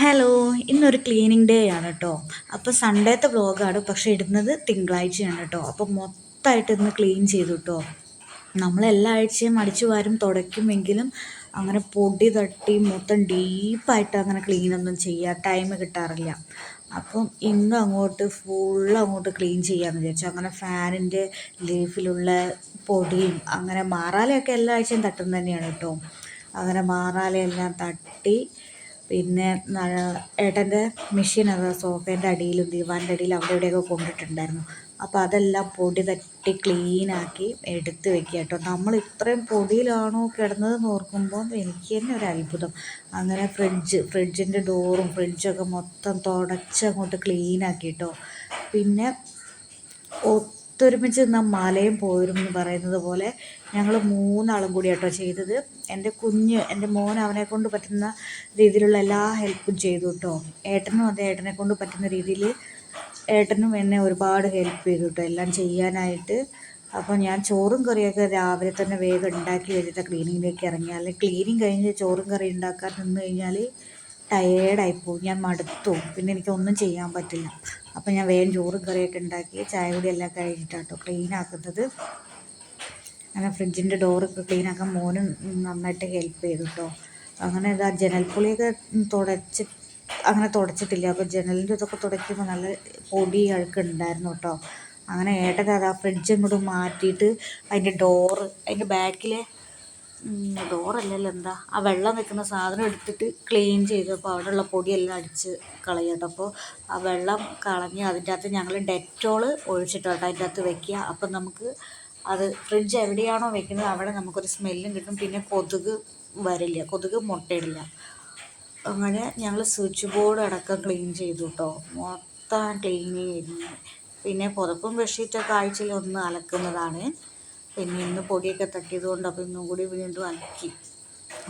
Hello, ഇന്നൊരു cleaning day ആണ് കേട്ടോ. അപ്പോൾ സൺഡേത്തെ വ്ളോഗാണ്, പക്ഷേ ഇടുന്നത് തിങ്കളാഴ്ചയാണ് കേട്ടോ. അപ്പോൾ മൊത്തമായിട്ട് ഇന്ന് ക്ലീൻ ചെയ്തു കേട്ടോ. നമ്മളെല്ലാ ആഴ്ചയും അടിച്ചു വാരും തുടയ്ക്കുമെങ്കിലും അങ്ങനെ പൊടി തട്ടി മൊത്തം ഡീപ്പായിട്ട് അങ്ങനെ ക്ലീനൊന്നും ചെയ്യാൻ ടൈം കിട്ടാറില്ല. അപ്പം ഇന്ന് അങ്ങോട്ട് അങ്ങോട്ട് ക്ലീൻ ചെയ്യാമെന്ന് വിചാരിച്ചു. അങ്ങനെ ഫാനിൻ്റെ ലീഫിലുള്ള പൊടിയും അങ്ങനെ മാറാലയൊക്കെ എല്ലാ ആഴ്ചയും തട്ടുന്നത് തന്നെയാണ് കേട്ടോ. അങ്ങനെ മാറാലയെല്ലാം തട്ടി പിന്നെ ഏട്ടൻ്റെ മെഷീൻ അത് സോഫേൻ്റെ അടിയിലും ദിവാൻ്റെ അടിയിലും അവിടെ ഇവിടെയൊക്കെ കൊണ്ടിട്ടുണ്ടായിരുന്നു. അപ്പോൾ അതെല്ലാം പൊടി തട്ടി ക്ലീനാക്കി എടുത്ത് വെക്കുക കേട്ടോ. നമ്മൾ ഇത്രയും പൊടിയിലാണോ കിടന്നതെന്ന് ഓർക്കുമ്പോൾ എനിക്ക് തന്നെ ഒരു അത്ഭുതം. അങ്ങനെ ഫ്രിഡ്ജിൻ്റെ ഡോറും ഫ്രിഡ്ജൊക്കെ മൊത്തം തുടച്ചങ്ങോട്ട് ക്ലീനാക്കി കേട്ടോ. പിന്നെ ഒത്തൊരുമിച്ച് നിന്നാൽ മലയും പോരും എന്ന് പറയുന്നത് പോലെ ഞങ്ങൾ മൂന്നാളും കൂടി കേട്ടോ ചെയ്തത്. എൻ്റെ മോൻ അവനെ കൊണ്ട് പറ്റുന്ന രീതിയിലുള്ള എല്ലാ ഹെൽപ്പും ചെയ്തു കേട്ടോ. ഏട്ടനും അതെ, ഏട്ടനെ കൊണ്ട് പറ്റുന്ന രീതിയിൽ ഏട്ടനും എന്നെ ഒരുപാട് ഹെൽപ്പ് ചെയ്തു കേട്ടോ എല്ലാം ചെയ്യാനായിട്ട്. അപ്പോൾ ഞാൻ ചോറും കറിയൊക്കെ രാവിലെ തന്നെ വേഗം ഉണ്ടാക്കി വെച്ചിട്ട് ക്ലീനിങ്ങിലേക്ക് ഇറങ്ങി. അല്ലെങ്കിൽ ക്ലീനിങ് കഴിഞ്ഞ് ചോറും കറി ഉണ്ടാക്കാൻ നിന്ന് കഴിഞ്ഞാൽ ടയേർഡായിപ്പോവും, ഞാൻ മടുത്തു, പിന്നെ എനിക്കൊന്നും ചെയ്യാൻ പറ്റില്ല. അപ്പോൾ ഞാൻ വേഗം ചോറും കറിയൊക്കെ ഉണ്ടാക്കി ചായ കൂടി എല്ലാം കഴിഞ്ഞിട്ടാട്ടോ ക്ലീനാക്കുന്നത്. അങ്ങനെ ഫ്രിഡ്ജിൻ്റെ ഡോറൊക്കെ ക്ലീനാക്കാൻ മോനും നന്നായിട്ട് ഹെൽപ്പ് ചെയ്തു കേട്ടോ. അങ്ങനെ ഇതാ ജനൽപ്പൊളിയൊക്കെ അങ്ങനെ തുടച്ചിട്ടില്ല. അപ്പോൾ ജനലിൻ്റെ ഇതൊക്കെ തുടയ്ക്കുമ്പോൾ നല്ല പൊടി അഴുക്കുണ്ടായിരുന്നു കേട്ടോ. അങ്ങനെ ഏട്ടൻ അതാ ഫ്രിഡ്ജ് ഇങ്ങോട്ട് മാറ്റിയിട്ട് അതിൻ്റെ ബാക്കിലെ ഡോറല്ലല്ലോ എന്താ ആ വെള്ളം വെക്കുന്ന സാധനം എടുത്തിട്ട് ക്ലീൻ ചെയ്തപ്പോൾ അവിടെയുള്ള പൊടിയെല്ലാം അടിച്ച് കളയട്ടോ. അപ്പോൾ ആ വെള്ളം കളഞ്ഞ് അതിൻ്റെ അകത്ത് ഞങ്ങൾ ഡെറ്റോൾ ഒഴിച്ചിട്ടോ അതിൻ്റെ അകത്ത് വെക്കുക. അപ്പം നമുക്ക് അത് ഫ്രിഡ്ജ് എവിടെയാണോ വെക്കുന്നത് അവിടെ നമുക്കൊരു സ്മെല്ലും കിട്ടും, പിന്നെ കൊതുക് വരില്ല, കൊതുക് മുട്ടയിടില്ല. അങ്ങനെ ഞങ്ങൾ സ്വിച്ച് ബോർഡ് അടക്കം ക്ലീൻ ചെയ്തു കേട്ടോ. മൊത്തം ക്ലീൻ ചെയ്തു. പിന്നെ പുതപ്പും ബെഡ്ഷീറ്റൊക്കെ ആഴ്ചയിൽ ഒന്ന് അലക്കുന്നതാണ്. പിന്നെ ഇന്ന് പൊടിയൊക്കെ തട്ടിയത് കൊണ്ട് അപ്പോൾ ഇന്നും കൂടി വീണ്ടും അലക്കി.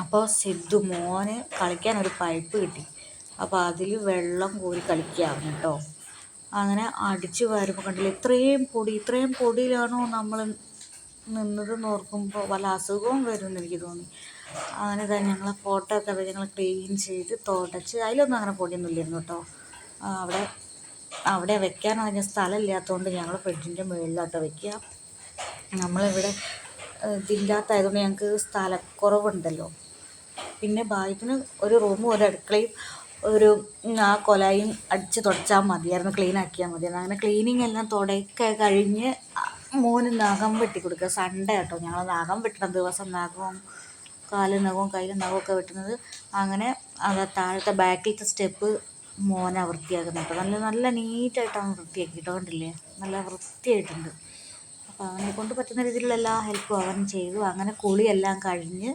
അപ്പോൾ സിദ്ധു മോന് കളിക്കാനൊരു പൈപ്പ് കിട്ടി. അപ്പോൾ അതിൽ വെള്ളം കോരി കളിക്കുകയാണ് കേട്ടോ. അങ്ങനെ അടിച്ചു വരുമ്പോൾ കണ്ടില്ല ഇത്രയും പൊടിയിലാണോ നമ്മൾ നിന്നതെന്ന് ഓർക്കുമ്പോൾ വല്ല അസുഖവും വരുമെന്ന് എനിക്ക് തോന്നി. അങ്ങനെ തന്നെ ഞങ്ങളെ ഫോട്ടോ ഒക്കെ ഞങ്ങൾ ക്ലീൻ ചെയ്ത് തുടച്ച് അതിലൊന്നും അങ്ങനെ പൊടിയൊന്നും ഇല്ലായിരുന്നു കേട്ടോ. അവിടെ വെക്കാൻ അതിന് സ്ഥലമില്ലാത്തതുകൊണ്ട് ഞങ്ങൾ ഫ്രിഡ്ജിൻ്റെ മുകളിലോട്ടോ വെക്കുക. നമ്മളിവിടെ ഇതില്ലാത്തതുകൊണ്ട് ഞങ്ങൾക്ക് സ്ഥലക്കുറവുണ്ടല്ലോ. പിന്നെ ഭാഗ്യത്തിന് ഒരു റൂമും ഒരു അടുക്കളയും ഒരു ആ കൊലായും അടിച്ച് തുടച്ചാൽ മതിയായിരുന്നു, ക്ലീൻ ആക്കിയാൽ മതിയായിരുന്നു. അങ്ങനെ ക്ലീനിങ് എല്ലാം തുടയൊക്കെ കഴിഞ്ഞ് മോന് നഖം വെട്ടി കൊടുക്കുക. സൺഡേ കേട്ടോ, ഞങ്ങൾ നഖം വെട്ടുന്ന ദിവസം നഖവും കാലും നഖവും കയ്യിലും നഖമൊക്കെ വെട്ടുന്നത്. അങ്ങനെ അത് താഴത്തെ ബാക്കിലത്തെ സ്റ്റെപ്പ് മോനെ വൃത്തിയാക്കുന്നു കേട്ടോ. നല്ല നീറ്റായിട്ടാണ് വൃത്തിയാക്കിയിട്ട് കണ്ടില്ലേ, നല്ല വൃത്തിയായിട്ടുണ്ട്. അപ്പോൾ അവനെ കൊണ്ട് പറ്റുന്ന രീതിയിലുള്ള എല്ലാ ഹെൽപ്പും അവൻ ചെയ്തു. അങ്ങനെ കുളിയെല്ലാം കഴിഞ്ഞ്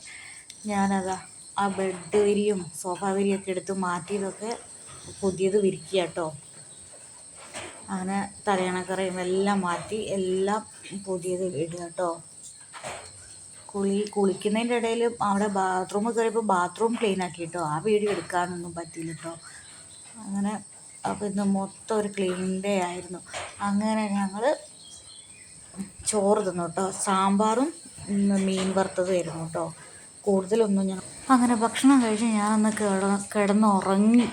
ഞാനതാ ആ ബെഡ് വിരിയും സോഫ വിരിയൊക്കെ എടുത്ത് മാറ്റിയതൊക്കെ പുതിയത് വിരിക്കുക കേട്ടോ. അങ്ങനെ തലയണക്കറയും എല്ലാം മാറ്റി എല്ലാം പുതിയത് ഇടുക കേട്ടോ. കുളിക്കുന്നതിൻ്റെ ഇടയിൽ അവിടെ ബാത്റൂം കയറിയപ്പോൾ ബാത്റൂം ക്ലീൻ ആക്കി കേട്ടോ. ആ വീഡിയോ എടുക്കാനൊന്നും പറ്റിയില്ല കേട്ടോ. അങ്ങനെ അപ്പോൾ ഇന്ന് മൊത്തം ഒരു ക്ലീൻ ഡേ ആയിരുന്നു. അങ്ങനെ ഞങ്ങൾ ചോറ് തിന്നു കേട്ടോ. സാമ്പാറും മീൻ വറുത്തതുമായിരുന്നു കേട്ടോ. കൂടുതലൊന്നും അങ്ങനെ ഭക്ഷണം കഴിച്ച് ഞാനൊന്ന് കിടന്നുറങ്ങി.